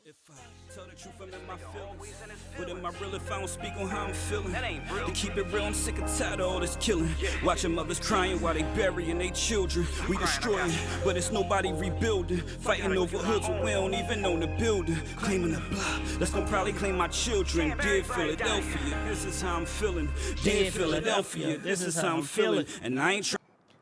If I tell the truth, I'm in my feelings. But am I real if I don't speak on how I'm feeling? That ain't real. To keep it real, I'm sick and tired of all this killing. Watching mothers crying while they burying their children. We destroying, but it's nobody rebuilding. Fighting over hoods when we don't even own the building. Claiming the block, that's gonna probably claim my children. Dear Philadelphia, this is how I'm feeling. Dear Philadelphia, this is how I'm feeling. And I ain't trying.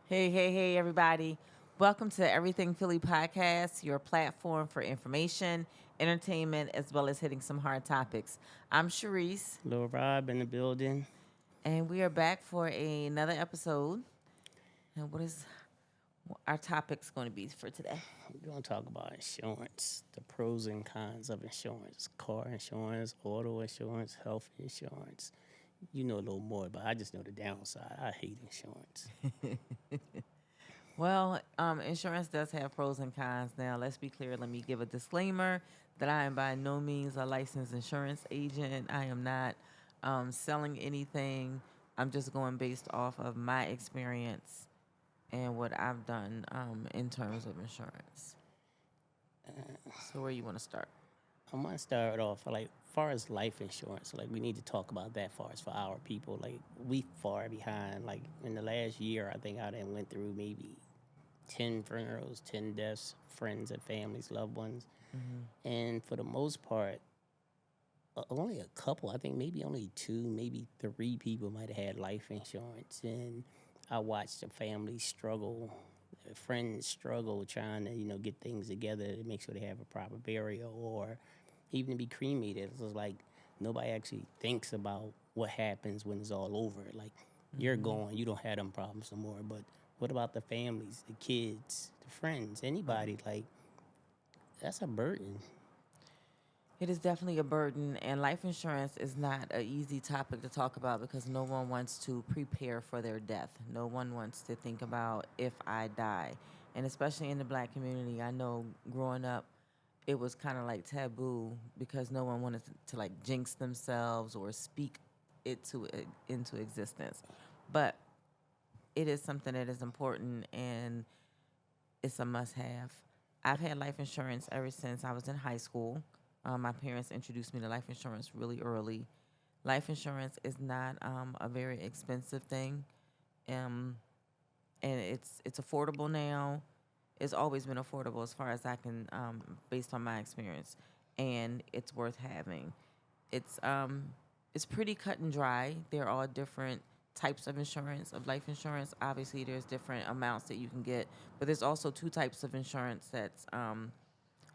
Hey, everybody. Welcome to Everything Philly Podcast, your platform for information, entertainment, as well as hitting some hard topics. I'm Sharice, Lil Rob in the building. and we are back for another episode. And what is our topics going to be for today? We're going to talk about insurance, the pros and cons of insurance, car insurance, auto insurance, health insurance. You know a little more, but I just know the downside. I hate insurance. Well, insurance does have pros and cons. Now, let's be clear. Let me give a disclaimer that I am by no means a licensed insurance agent. I am not selling anything. I'm just going based off of my experience and what I've done in terms of insurance. So where you want to start? I want to start off, like, far as life insurance, like, we need to talk about that far as for our people. Like, we far behind. Like, in the last year, I think I done went through maybe 10 funerals, 10 deaths, friends and families, loved ones. Mm-hmm. And for the most part, only a couple, I think maybe only 2, maybe 3 people might have had life insurance. And I watched the family struggle, friends struggle trying to, get things together to make sure they have a proper burial or even to be cremated. It's just like nobody actually thinks about what happens when it's all over. Like, you're gone, you don't have them problems no more. But what about the families, the kids, the friends, anybody? Like, that's a burden. It is definitely a burden, and life insurance is not an easy topic to talk about because no one wants to prepare for their death. No one wants to think about if I die. And especially in the Black community, I know growing up, it was kind of like taboo because no one wanted to like jinx themselves or speak it into existence. But it is something that is important, and it's a must-have. I've had life insurance ever since I was in high school. My parents introduced me to life insurance really early. Life insurance is not a very expensive thing, and it's affordable now. It's always been affordable as far as I can, based on my experience, and it's worth having. It's pretty cut and dry. There are different types of insurance, of life insurance. Obviously, there's different amounts that you can get, but there's also 2 types of insurance that's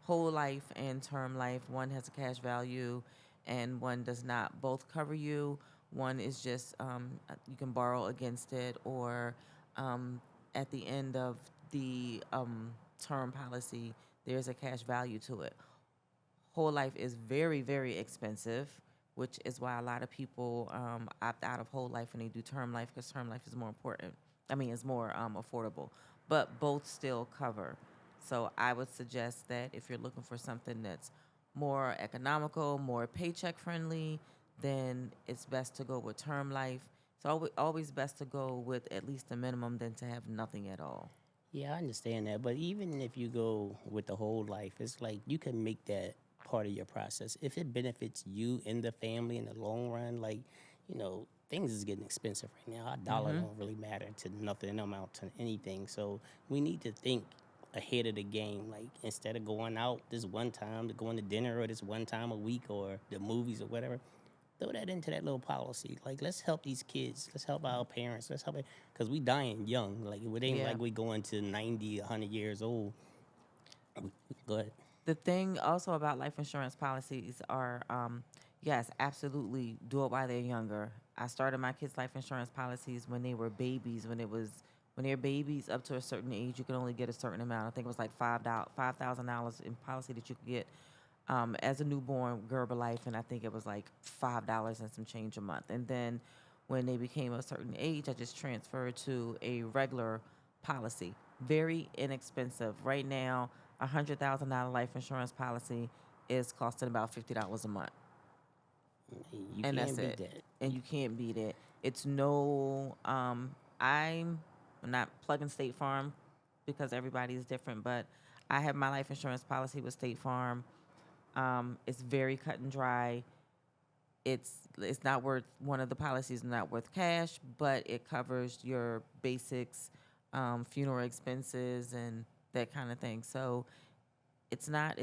whole life and term life. One has a cash value and one does not. Both cover you. One is just you can borrow against it, or at the end of the term policy, there's a cash value to it. Whole life is very, very expensive, which is why a lot of people opt out of whole life and they do term life because term life is more important. It's more affordable, but both still cover. So I would suggest that if you're looking for something that's more economical, more paycheck friendly, then it's best to go with term life. It's always best to go with at least a minimum than to have nothing at all. Yeah, I understand that. But even if you go with the whole life, it's like you can make that part of your process. If it benefits you and the family in the long run, like, things is getting expensive right now. Our dollar don't really matter to nothing, amount to anything. So we need to think ahead of the game. Like, instead of going out this one time to going to dinner or this one time a week or the movies or whatever, throw that into that little policy. Like, let's help these kids. Let's help our parents. Let's help it. Because we dying young. Like, it ain't like we going to 90, 100 years old. Go ahead. The thing also about life insurance policies are, yes, absolutely do it while they're younger. I started my kids' life insurance policies when they were babies. When they're babies up to a certain age, you can only get a certain amount. I think it was like $5,000 in policy that you could get as a newborn Herbalife, and I think it was like $5 and some change a month. And then when they became a certain age, I just transferred to a regular policy. Very inexpensive. Right now, a $100,000 life insurance policy is costing about $50 a month. And that's it. That. And you can't beat it. It's no, I'm not plugging State Farm because everybody is different, but I have my life insurance policy with State Farm. It's very cut and dry. It's not worth, one of the policies is not worth cash, but it covers your basics, funeral expenses and that kind of thing. So it's not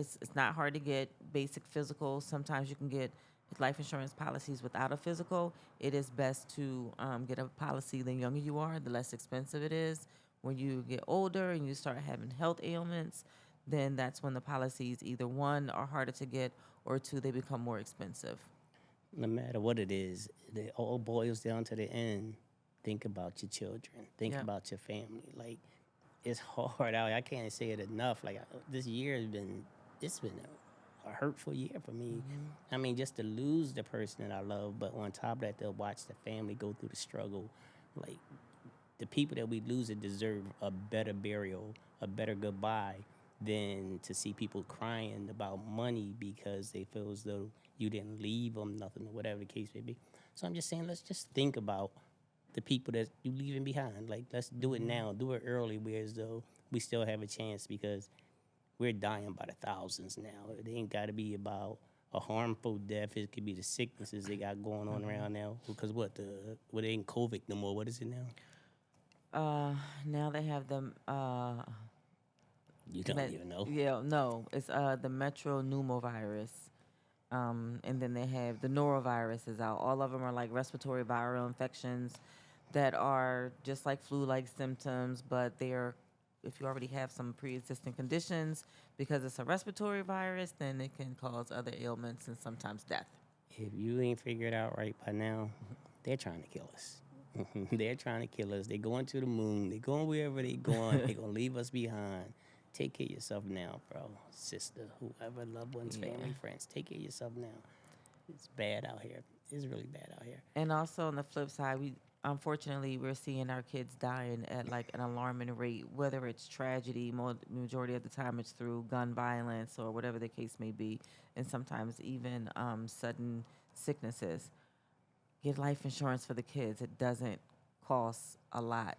hard to get basic physical. Sometimes you can get life insurance policies without a physical. It is best to get a policy. The younger you are, the less expensive it is. When you get older and you start having health ailments, then that's when the policies, either one, are harder to get, or two, they become more expensive. No matter what it is, it all boils down to the end. Think about your children. Think Yeah. about your family. Like, it's hard out. I can't say it enough. Like, this year has been, it's been a hurtful year for me. I mean, just to lose the person that I love, but on top of that, they'll watch the family go through the struggle. Like, the people that we lose it deserve a better burial, a better goodbye, than to see people crying about money because they feel as though you didn't leave them nothing or whatever the case may be. So I'm just saying, let's just think about the people that you leaving behind. Like, let's do it now, do it early, whereas though we still have a chance, because we're dying by the thousands now. It ain't got to be about a harmful death. It could be the sicknesses they got going on around now. Because what ain't COVID no more. What is it now? Now they have them. You don't even know. Yeah, no, it's the Metro pneumovirus. And then they have the norovirus is out. All of them are like respiratory viral infections that are just like flu-like symptoms, but they're, if you already have some pre-existing conditions, because it's a respiratory virus, then it can cause other ailments and sometimes death. If you ain't figured out right by now, they're trying to kill us. They're trying to kill us. They're going to the moon. They're going wherever they're going. They're going to leave us behind. Take care of yourself now, bro, sister, whoever, loved ones, family, friends. Take care of yourself now. It's bad out here. It's really bad out here. And also on the flip side, unfortunately we're seeing our kids dying at like an alarming rate, whether it's tragedy, majority of the time it's through gun violence or whatever the case may be, and sometimes even sudden sicknesses. Get life insurance for the kids. It doesn't cost a lot.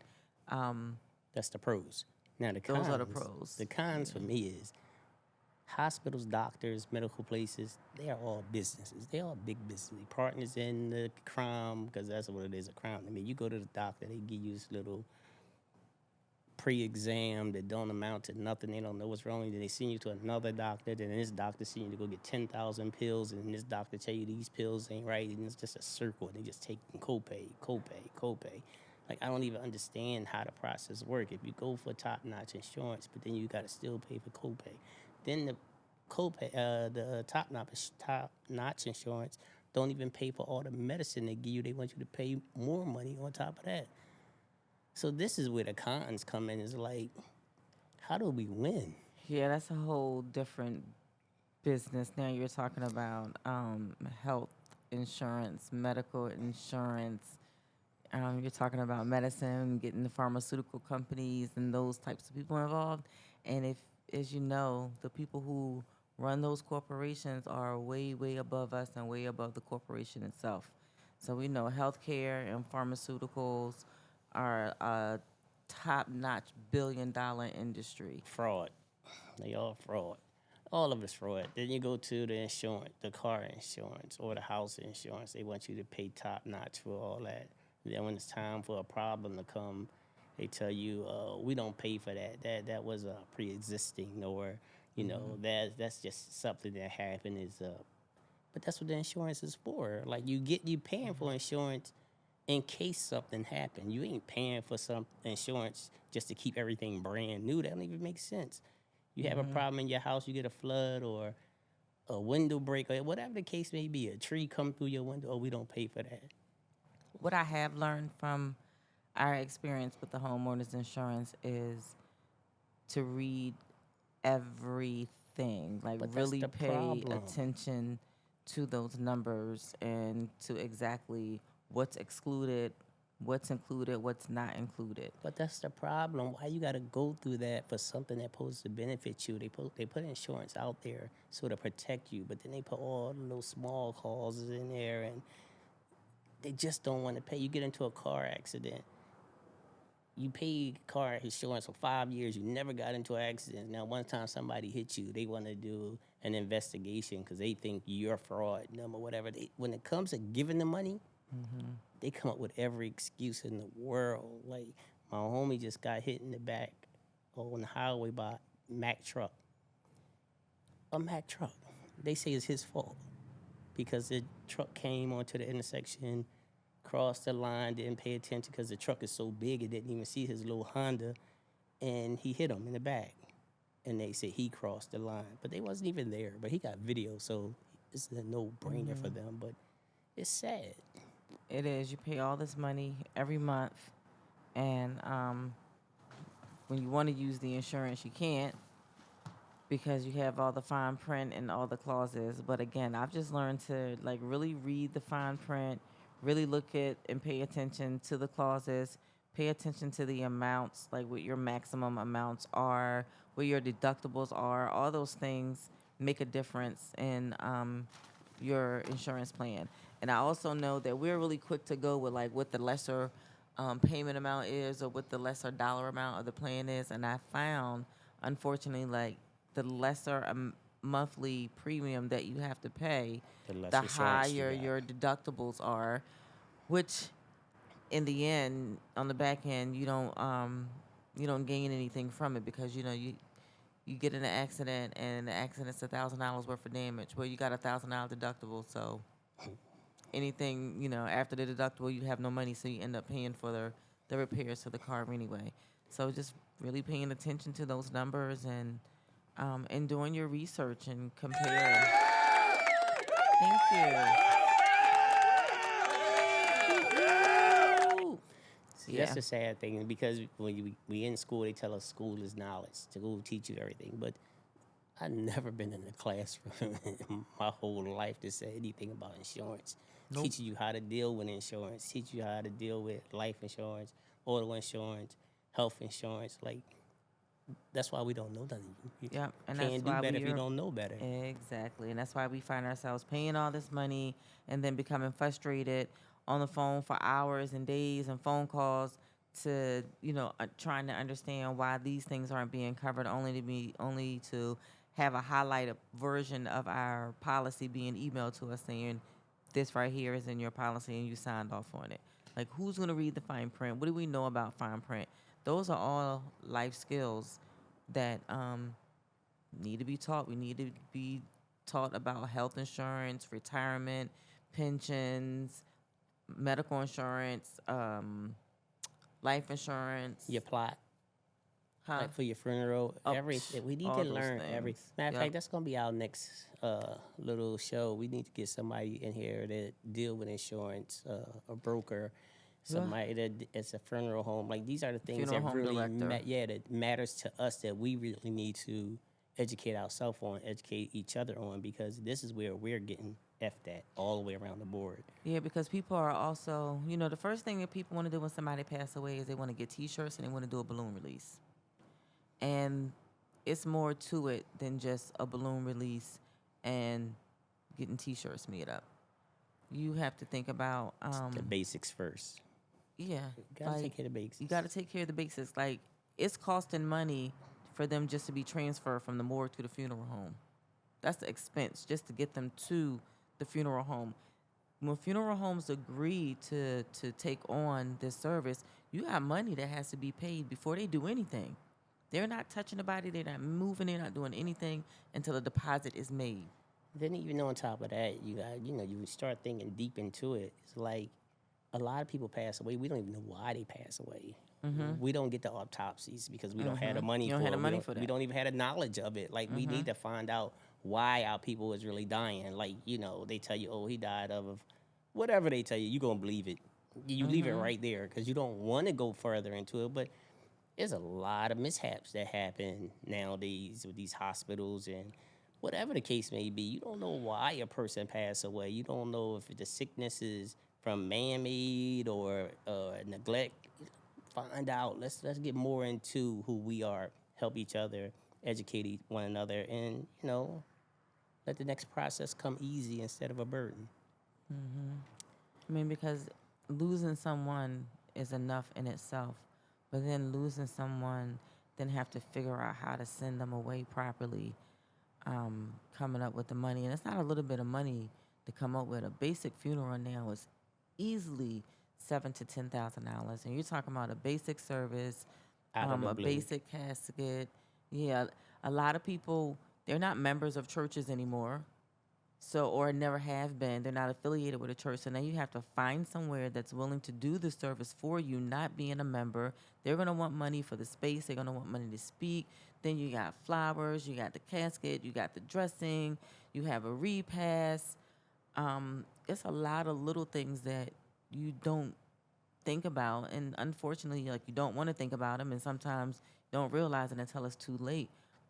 That's the pros. Now the cons. Those are the pros. The cons for me is hospitals, doctors, medical places. They are all businesses. They are big business. Partners in the crime, because that's what it is, a crime. I mean, you go to the doctor, they give you this little pre-exam that don't amount to nothing. They don't know what's wrong. Then they send you to another doctor. Then this doctor send you to go get 10,000 pills, and this doctor tell you these pills ain't right, and it's just a circle. They just take copay. Like, I don't even understand how the process works. If you go for top-notch insurance, but then you got to still pay for copay. Then the copay, the top-notch insurance don't even pay for all the medicine they give you. They want you to pay more money on top of that. So this is where the cons come in. Is like, how do we win? Yeah, that's a whole different business. Now you're talking about health insurance, medical insurance. You're talking about medicine, getting the pharmaceutical companies and those types of people involved. And if, as you know, the people who run those corporations are way, way above us and way above the corporation itself. So we know healthcare and pharmaceuticals are a top-notch billion-dollar industry. Fraud. They all fraud. All of it's fraud. Then you go to the insurance, the car insurance or the house insurance. They want you to pay top-notch for all that. Then when it's time for a problem to come, they tell you, we don't pay for that. That was pre-existing, or, you know, that's just something that happened. But that's what the insurance is for. Like, you paying for insurance in case something happened. You ain't paying for some insurance just to keep everything brand new. That don't even make sense. You have a problem in your house, you get a flood or a window break or whatever the case may be, a tree come through your window, we don't pay for that. What I have learned from our experience with the homeowners insurance is to read everything, like But that's really the pay problem. attention to those numbers and to exactly what's excluded, what's included, what's not included. But that's the problem. Why you got to go through that for something that's supposed to benefit you? They put insurance out there so to protect you, but then they put all the little small causes in there, and they just don't want to pay. You get into a car accident, you paid car insurance for 5 years. You never got into an accident. Now, one time somebody hit you, they want to do an investigation because they think you're a fraud, number, whatever. When it comes to giving the money, they come up with every excuse in the world. Like, my homie just got hit in the back on the highway by a Mack truck. A Mack truck. They say it's his fault because the truck came onto the intersection, crossed the line, didn't pay attention because the truck is so big it didn't even see his little Honda, and he hit him in the back. And they said he crossed the line, but they wasn't even there. But he got video, so it's a no-brainer for them. But it's sad. It is. You pay all this money every month, and when you want to use the insurance, you can't because you have all the fine print and all the clauses. But again, I've just learned to like really read the fine print, really look at and pay attention to the clauses, pay attention to the amounts, like what your maximum amounts are, what your deductibles are. All those things make a difference in your insurance plan. And I also know that we're really quick to go with like what the lesser payment amount is or what the lesser dollar amount of the plan is. And I found, unfortunately, like the lesser monthly premium that you have to pay, The less the insurance you higher got. your deductibles are, which in the end, on the back end, you don't gain anything from it because you get in an accident and the accident's $1,000 worth of damage. Well, you got $1,000 deductible, so anything after the deductible, you have no money, so you end up paying for the repairs to the car anyway. So just really paying attention to those numbers and doing your research and comparing. Thank you. See, that's the sad thing because when we in school, they tell us school is knowledge. To go teach you everything. But I've never been in a classroom in my whole life to say anything about insurance. Nope. Teaching you how to deal with insurance, teach you how to deal with life insurance, auto insurance, health insurance. Like, that's why we don't know nothing. You Yep, and can't that's do why better if you we're- don't know better. Exactly. And that's why we find ourselves paying all this money and then becoming frustrated on the phone for hours and days and phone calls to, trying to understand why these things aren't being covered, only to have a highlighted version of our policy being emailed to us saying this right here is in your policy and you signed off on it. Like, who's going to read the fine print? What do we know about fine print? Those are all life skills that need to be taught. We need to be taught about health insurance, retirement, pensions, medical insurance, life insurance. Your plot. Huh? Like for your funeral, Oh, everything. We need all to those learn every. things. Matter of Yep. fact, that's gonna be our next little show. We need to get somebody in here that deal with insurance, a broker, somebody that it's a funeral home. Like these are the things Funeral that home really, director. that matters to us that we really need to educate ourselves on, educate each other on, because this is where we're getting effed at all the way around the board. Yeah, because people are also, the first thing that people want to do when somebody passes away is they want to get T-shirts and they want to do a balloon release. And it's more to it than just a balloon release and getting T-shirts made up. You have to think about, The basics first. yeah, You gotta take care of the basics. you got to take care of the basics. Like, it's costing money for them just to be transferred from the morgue to the funeral home. That's the expense just to get them to the funeral home. When funeral homes agree to take on this service, you got money that has to be paid before they do anything. They're not touching the body. They're not moving. They're not doing anything until a deposit is made. Then even on top of that, you got you start thinking deep into it. It's like a lot of people pass away. We don't even know why they pass away. We don't get the autopsies because we don't have the money You don't for have it. the money for We that. don't even have the knowledge of it. Like we need to find out why our people is really dying. Like they tell you, oh, he died of whatever they tell you. You gonna believe it. You leave it right there because you don't want to go further into it. But there's a lot of mishaps that happen nowadays with these hospitals and whatever the case may be. You don't know why a person passed away. You don't know if the sickness is from man-made or neglect. Find out. Let's get more into who we are. Help each other, educate one another, and let the next process come easy instead of a burden. I mean, because losing someone is enough in itself. but then losing someone, then have to figure out how to send them away properly, coming up with the money. And it's not a little bit of money to come up with. A basic funeral now is easily $7,000 to $10,000, and you're talking about a basic service, Out of the a blue. basic casket. Yeah, a lot of people, they're not members of churches anymore. So, or never have been. They're not affiliated with a church. So now you have to find somewhere that's willing to do the service for you, not being a member. They're going to want money for the space. They're going to want money to speak. Then you got flowers, you got the casket, you got the dressing, you have a repast. It's a lot of little things that you don't think about. And unfortunately, like, you don't want to think about them. And sometimes you don't realize it until it's too late.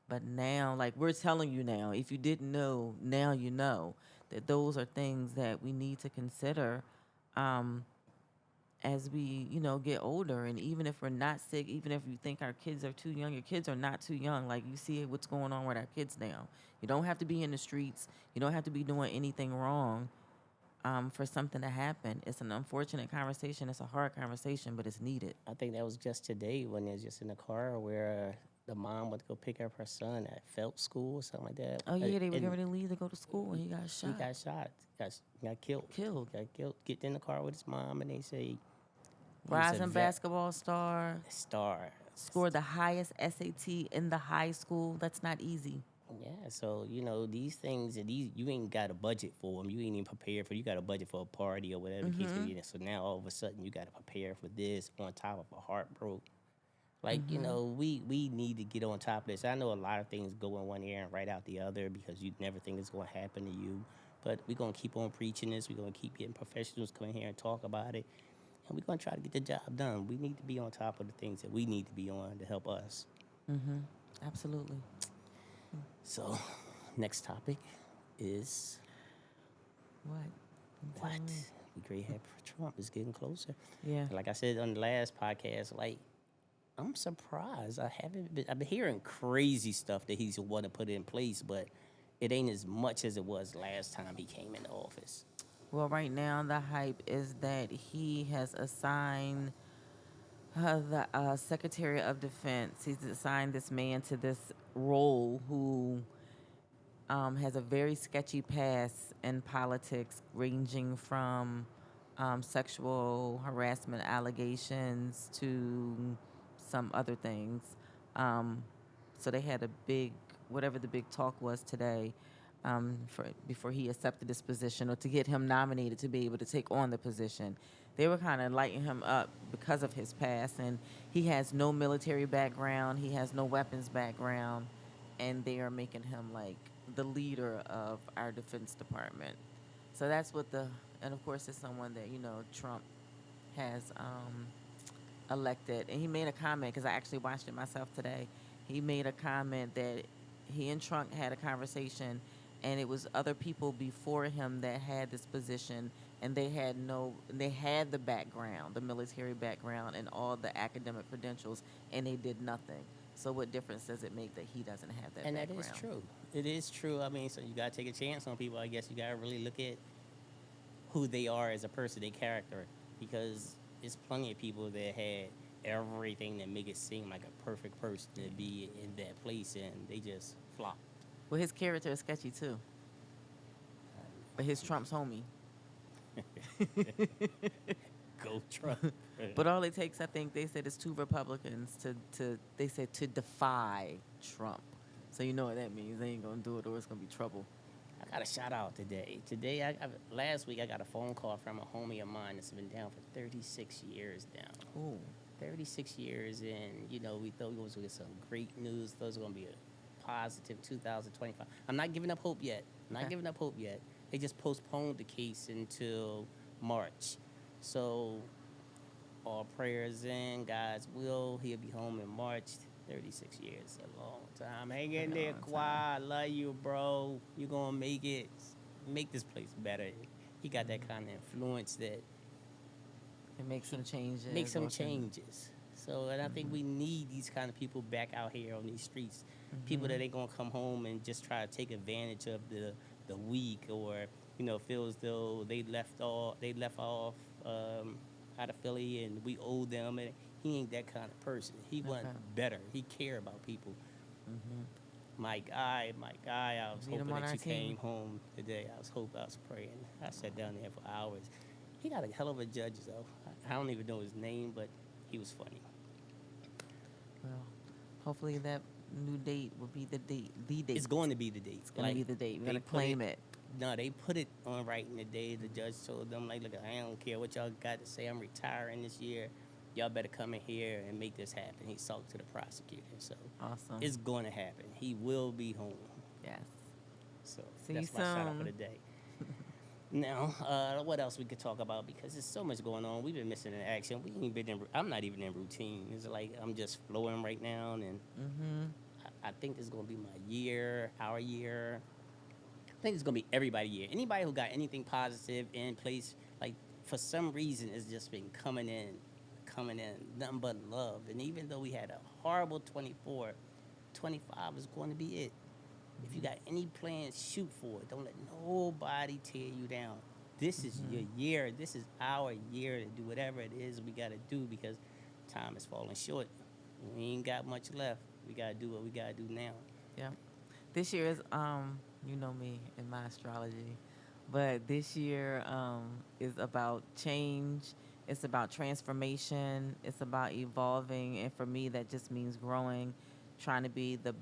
But now, like, we're telling you now, if you didn't know, now you know that those are things that we need to consider, as we, get older. And even if we're not sick, even if you think our kids are too young, your kids are not too young. Like, you see what's going on with our kids now. You don't have to be in the streets. You don't have to be doing anything wrong, for something to happen. It's an unfortunate conversation. It's a hard conversation, but it's needed. I think that was just today when they was just in the car where the mom went to go pick up her son at Phelps School or something like that. Oh, yeah, they were And getting ready to leave to go to school, and he got shot. He got shot. Got killed. Killed. Got killed. Get in the car with his mom, and they say he was a Rising vet- basketball star. star. Scored the highest SAT in the high school. That's not easy. Yeah, so these things, you ain't got a budget for them. You ain't even prepared for. You got a budget for a party or whatever the case may be. So now all of a sudden you got to prepare for this on top of a heartbreak. Like we need to get on top of this. I know a lot of things go in one ear and right out the other because you never think it's going to happen to you. But we're going to keep on preaching this. We're going to keep getting professionals come in here and talk about it. And we're going to try to get the job done. We need to be on top of the things that we need to be on to help us. Absolutely. So, next topic is What? what? We great happy for Trump is getting closer. Yeah. Like I said on the last podcast, like I'm surprised. I've been hearing crazy stuff that he's want to put in place, but it ain't as much as it was last time he came into office. Well, right now the hype is that he has assigned the Secretary of Defense. He's assigned this man to this role who has a very sketchy past in politics, ranging from sexual harassment allegations to some other things. So they had a big, whatever the big talk was today, before he accepted this position or to get him nominated to be able to take on the position. They were kind of lighting him up because of his past, and he has no military background, he has no weapons background, and they are making him like the leader of our Defense Department. So that's what and of course it's someone that, Trump has elected. And he made a comment, because I actually watched it myself today. He made a comment that he and Trump had a conversation, and it was other people before him that had this position, and they had the background, the military background, and all the academic credentials, and they did nothing. So what difference does it make that he doesn't have that And background? that is true. It is true. I mean, so you got to take a chance on people. I guess you got to really look at who they are as a person, their character, because there's plenty of people that had everything that make it seem like a perfect person to be in that place, and they just flop. Well, his character is sketchy too. But his Trump's homie. Go Trump. But all it takes, I think, they said, is two Republicans to defy Trump. So you know what that means. They ain't gonna do it, or it's gonna be trouble. I got a shout out today. Last week I got a phone call from a homie of mine that's been down for 36 years now. Ooh. 36 years, and we thought we was gonna get some great news. Thought it was gonna be a positive 2025. I'm not giving up hope yet. They just postponed the case until March. So all prayers in, God's will. He'll be home in March. 36 years, a long time. Hang in there, Kawhi. I love you, bro. You're gonna make it. Make this place better. He got that kind of influence that It makes some changes. make some or can- changes. So, and I think we need these kind of people back out here on these streets. People that ain't gonna come home and just try to take advantage of the weak, or feel as though they left off out of Philly and we owe them. And He ain't that kind of person. He want Okay. better. He care about people. My guy, I was Need him hoping on that our you team. came home today. I was praying. I sat down there for hours. He got a hell of a judge, though. I don't even know his name, but he was funny. Well, hopefully that new date will be the date. The date. It's going to be the date. It's gonna be the date. We're they gonna put claim it. No, they put it on right in the day. The judge told them, like, look, I don't care what y'all got to say. I'm retiring this year. Y'all better come in here and make this happen. He talked to the prosecutor. So Awesome. it's going to happen. He will be home. Yes. So See that's you my shout out for soon. the day. Now, what else we could talk about? Because there's so much going on. We've been missing in action. We ain't been in. I'm not even in routine. It's like I'm just flowing right now, and I think this is gonna be my year, our year. I think it's gonna be everybody's year. Anybody who got anything positive in place, like for some reason, it's just been coming in, nothing but love. And even though we had a horrible 24, 25 is going to be it. If you got any plans, shoot for it. Don't let nobody tear you down. This is your year. This is our year to do whatever it is we got to do because time is falling short. We ain't got much left. We got to do what we got to do now. Yeah. This year is you know me and my astrology, but this year is about change. It's about transformation. It's about evolving, and for me, that just means growing, trying to be the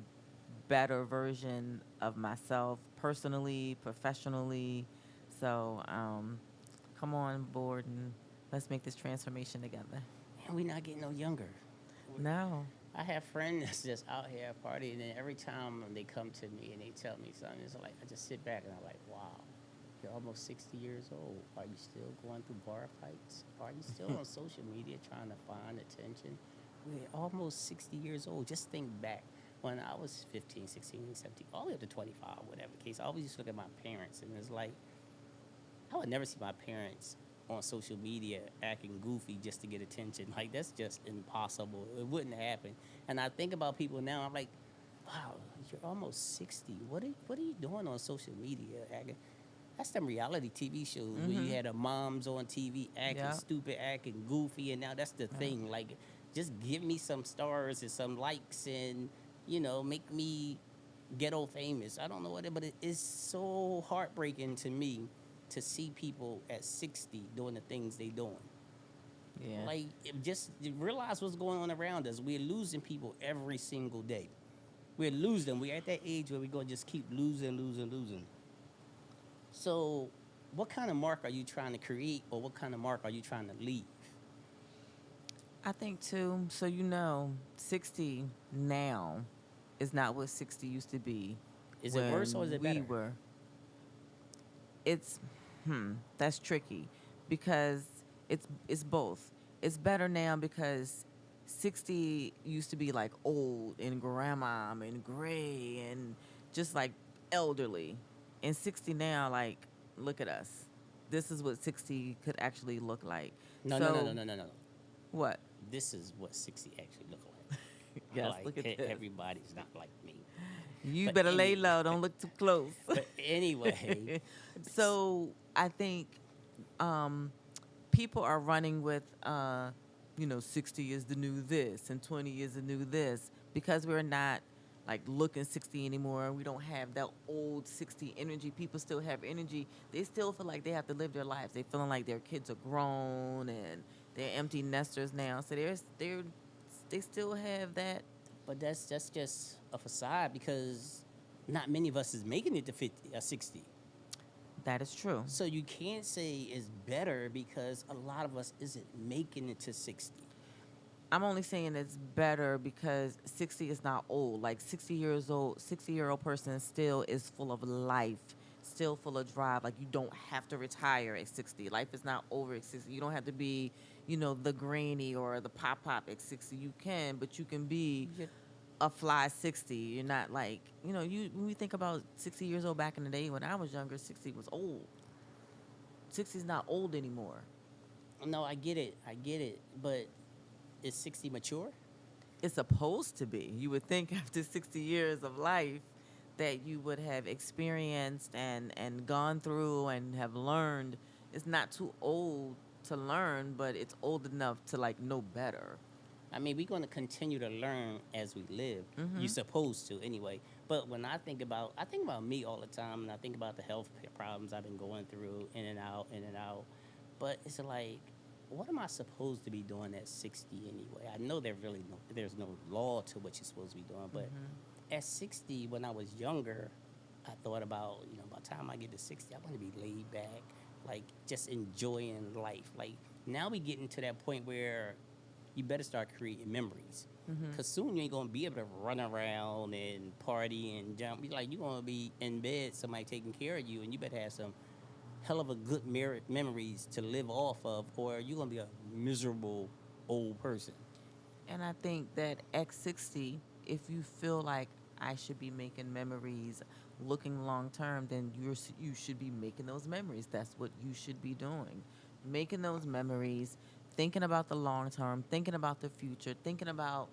better version of myself, personally, professionally. So come on board and let's make this transformation together. And we not getting no younger. No. I have friends that's just out here partying, and every time they come to me and they tell me something, it's like I just sit back and I'm like, wow, you're almost 60 years old. Are you still going through bar fights? Are you still on social media trying to find attention? We're almost 60 years old. Just think back. When I was 15, 16, 17, all the way up to 25, whatever the case, I always used to look at my parents, and it's like, I would never see my parents on social media acting goofy just to get attention. Like, that's just impossible. It wouldn't happen. And I think about people now, I'm like, wow, you're almost 60. What are you doing on social media? Acting? That's them reality TV shows where you had the moms on TV acting Yeah. stupid, acting goofy, and now that's the thing. Like, just give me some stars and some likes and, make me ghetto famous. I don't know what it, but it is so heartbreaking to me to see people at 60 doing the things they doing. Yeah. Like, just realize what's going on around us. We're losing people every single day. We're losing. We're at that age where we're going to just keep losing. So what kind of mark are you trying to create, or what kind of mark are you trying to leave? I think too, so 60 now is not what 60 used to be. Is it worse or is it better? We were. It's that's tricky because it's both. It's better now because 60 used to be like old and grandma and gray and just like elderly. And 60 now, like, look at us. This is what 60 could actually look like. No. What? This is what 60 actually look like. Yes, Like, look at this. everybody's not like me. You But better lay anyway. low. Don't look too close. But anyway, So I think people are running with, 60 is the new this and 20 is the new this because we're not like looking 60 anymore. We don't have that old 60 energy. People still have energy. They still feel like they have to live their lives. They feeling like their kids are grown and they're empty nesters now. So they still have that. but that's just a facade because not many of us is making it to 50 or 60. That is true. So you can't say it's better because a lot of us isn't making it to 60. I'm only saying it's better because 60 is not old. Like 60 years old, 60-year-old person still is full of life, still full of drive. Like you don't have to retire at 60. Life is not over at 60. You don't have to be, the granny or the pop at 60. You can, but you can be a fly 60. You're not like, when we think about 60 years old back in the day when I was younger, 60 was old. 60 is not old anymore. No, I get it, but is 60 mature? It's supposed to be. You would think after 60 years of life that you would have experienced and gone through and have learned. It's not too old to learn, but it's old enough to like know better. I mean, we're going to continue to learn as we live. Mm-hmm. You're supposed to anyway. But when I think about me all the time, and I think about the health problems I've been going through, in and out, in and out. But it's like, what am I supposed to be doing at 60 anyway? I know there's no law to what you're supposed to be doing. But at 60, when I was younger, I thought about, by the time I get to 60, I want to be laid back, like just enjoying life. Like now we getting to that point where you better start creating memories. Because soon you ain't going to be able to run around and party and jump. Like, you're going to be in bed, somebody taking care of you, and you better have some hell of a good memories to live off of, or you're going to be a miserable old person. And I think that at 60, if you feel like I should be making memories looking long term, then you should be making those memories. That's what you should be doing. Making those memories, thinking about the long term, thinking about the future, thinking about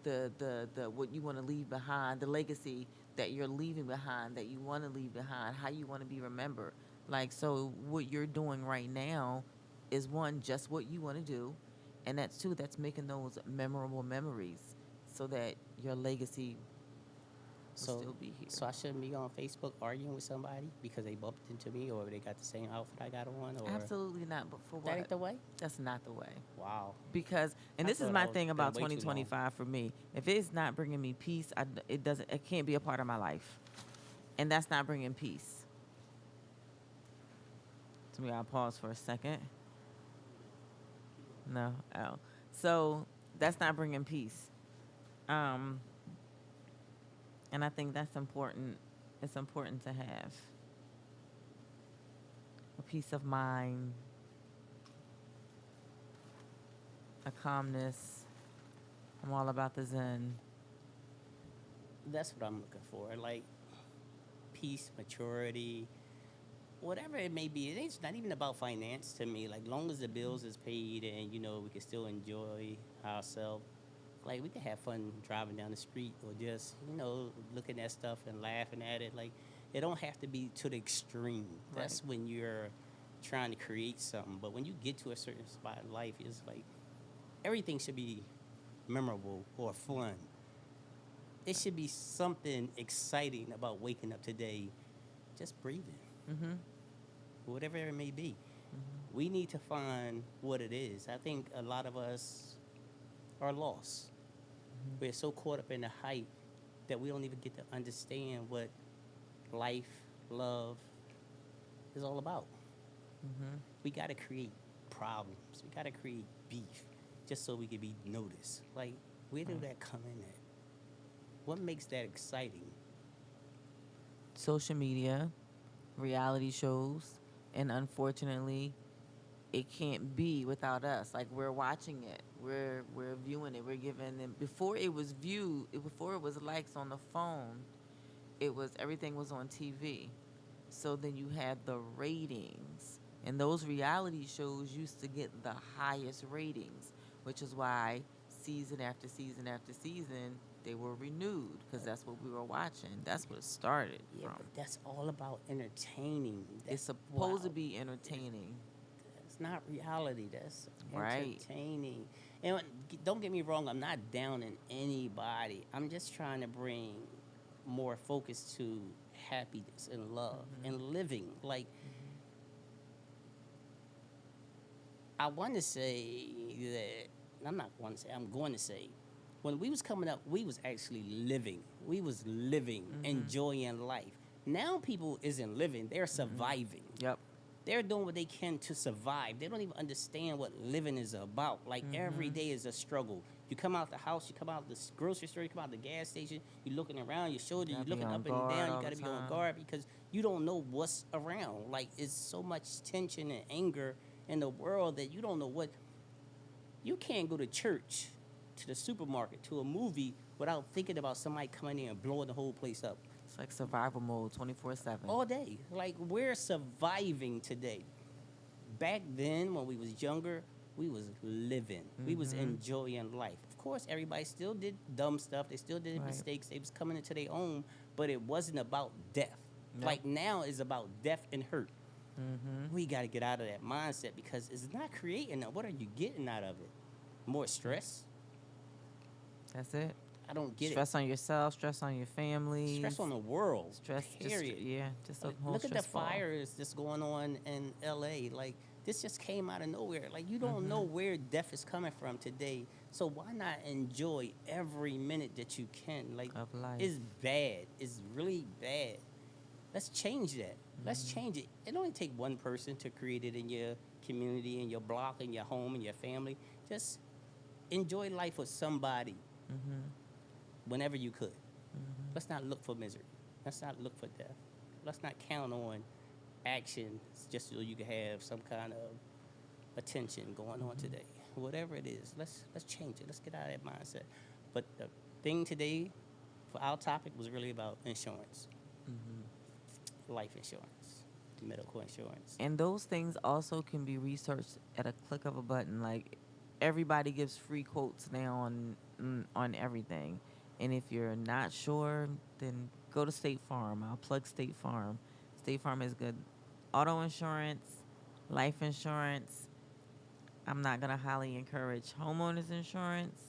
the what you want to leave behind, the legacy that you're leaving behind, that you want to leave behind, how you want to be remembered. Like, so what you're doing right now is, one, just what you want to do, and that's two, that's making those memorable memories so that your legacy will still be here. So I shouldn't be on Facebook arguing with somebody because they bumped into me or they got the same outfit I got on? Or Absolutely not. But for what? That ain't the way? That's not the way. Wow. Because, and I this is thought my I was thing about been way too long. 2025 for me. If it's not bringing me peace, it can't be a part of my life, and that's not bringing peace. So we gotta pause for a second. No, oh, so that's not bringing peace. And I think that's important. It's important to have a peace of mind, a calmness. I'm all about the Zen. That's what I'm looking for. Like peace, maturity, whatever it may be. It's not even about finance to me. Like, long as the bills is paid and, we can still enjoy ourselves. Like, we can have fun driving down the street or just, looking at stuff and laughing at it. Like, it don't have to be to the extreme. That's Right. when you're trying to create something. But when you get to a certain spot in life, it's like everything should be memorable or fun. It should be something exciting about waking up today, just breathing, whatever it may be. We need to find what it is. I think a lot of us are lost. We're so caught up in the hype that we don't even get to understand what life, love is all about. We got to create problems. We got to create beef just so we can be noticed. Like, where did that come in at? What makes that exciting? Social media, reality shows, and unfortunately, it can't be without us. Like, we're watching it, we're viewing it, we're giving them. Before it was likes on the phone, everything was on TV. So then you had the ratings, and those reality shows used to get the highest ratings, which is why season after season after season they were renewed, because that's what we were watching. That's what it started Yeah, from. but that's all about entertaining. It's supposed to be entertaining. It's not reality. That's Right. entertaining. And don't get me wrong, I'm not downing anybody. I'm just trying to bring more focus to happiness and love and living. Like, I want to say that, I'm going to say, when we was coming up, we was actually living. We was living, enjoying life. Now people isn't living, they're surviving. Yep. They're doing what they can to survive. They don't even understand what living is about. Like, every day is a struggle. You come out the house, you come out the grocery store, you come out the gas station, you're looking around your shoulder, you're Gotta be looking on up and guard down, you all got to the be on time. guard because you don't know what's around. Like, it's so much tension and anger in the world that you don't know what. You can't go to church, to the supermarket, to a movie without thinking about somebody coming in and blowing the whole place up. It's like survival mode 24/7. All day. Like, we're surviving today. Back then, when we was younger, we was living. We was enjoying life. Of course, everybody still did dumb stuff. They still did Right. mistakes. They was coming into their own, but it wasn't about death. Nope. Like, now it's about death and hurt. We got to get out of that mindset because it's not creating. What are you getting out of it? More stress. That's it. I don't get Stress on yourself, stress on your family. it. Stress on the world. Stress. Period. Just a Like, whole look at the stress ball. fires that's going on in LA. Like, this just came out of nowhere. Like, you don't know where death is coming from today. So why not enjoy every minute that you can? Like, Of life. it's bad. It's really bad. Let's change that. Let's change it. It only take one person to create it in your community, in your block, in your home, in your family. Just enjoy life with somebody whenever you could. Let's not look for misery. Let's not look for death. Let's not count on action just so you can have some kind of attention going on today. Whatever it is, let's change it. Let's get out of that mindset. But the thing today for our topic was really about insurance. Life insurance, medical insurance. And those things also can be researched at a click of a button. Like, everybody gives free quotes now on everything. And if you're not sure, then go to State Farm. I'll plug State Farm. State Farm is good. Auto insurance, life insurance. I'm not going to highly encourage homeowners insurance,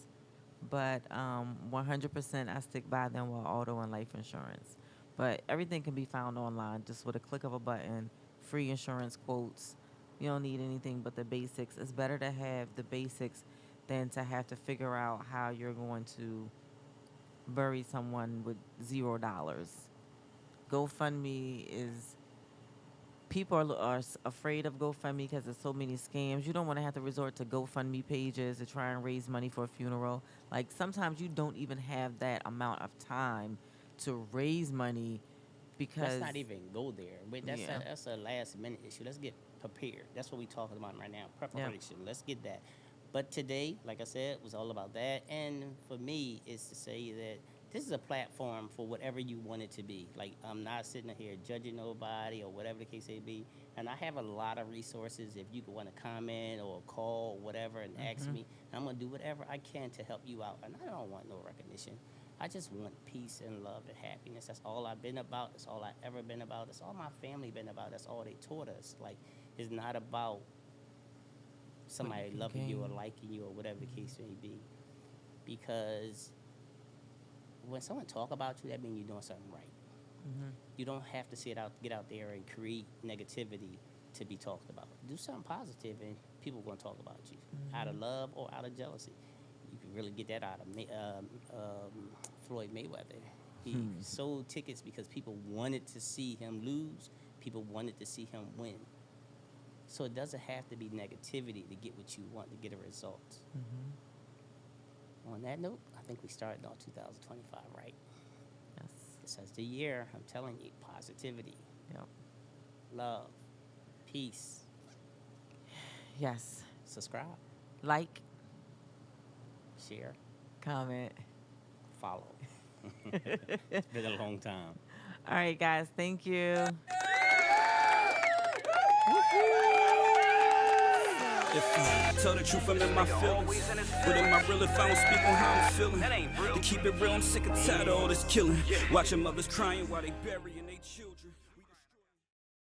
but 100% I stick by them with auto and life insurance. But everything can be found online just with a click of a button, free insurance quotes. You don't need anything but the basics. It's better to have the basics than to have to figure out how you're going to bury someone with $0. GoFundMe is, people are afraid of GoFundMe because there's so many scams. You don't want to have to resort to GoFundMe pages to try and raise money for a funeral. Like, sometimes you don't even have that amount of time to raise money because... Let's not even go there. Wait, Yeah. that's a last minute issue. Let's get prepared. That's what we're talking about right now. Preparation. Let's get that. But today, like I said, was all about that. And for me, is to say that this is a platform for whatever you want it to be. Like, I'm not sitting here judging nobody or whatever the case may be. And I have a lot of resources. If you want to comment or call or whatever and ask me, I'm going to do whatever I can to help you out. And I don't want no recognition. I just want peace and love and happiness. That's all I've been about. That's all I ever been about. That's all my family been about. That's all they taught us. Like, it's not about somebody loving you or liking you or whatever the case may be. Because when someone talk about you, that means you're doing something right. You don't have to get out there and create negativity to be talked about. Do something positive and people are going to talk about you out of love or out of jealousy. You can really get that out of Floyd Mayweather. He sold tickets because people wanted to see him lose. People wanted to see him win. So it doesn't have to be negativity to get what you want, to get a result. On that note, I think we started on 2025, right? Yes. This is the year. I'm telling you, positivity, Yep. love, peace. Yes. Subscribe, Like, share, comment. follow. It's been a long time. All right, guys. Thank you. If I tell the truth, I'm in my feelings. But am I real if I don't speak on how I'm feeling? To keep it real, I'm sick and tired of all this killing. Watching mothers crying while they burying their children.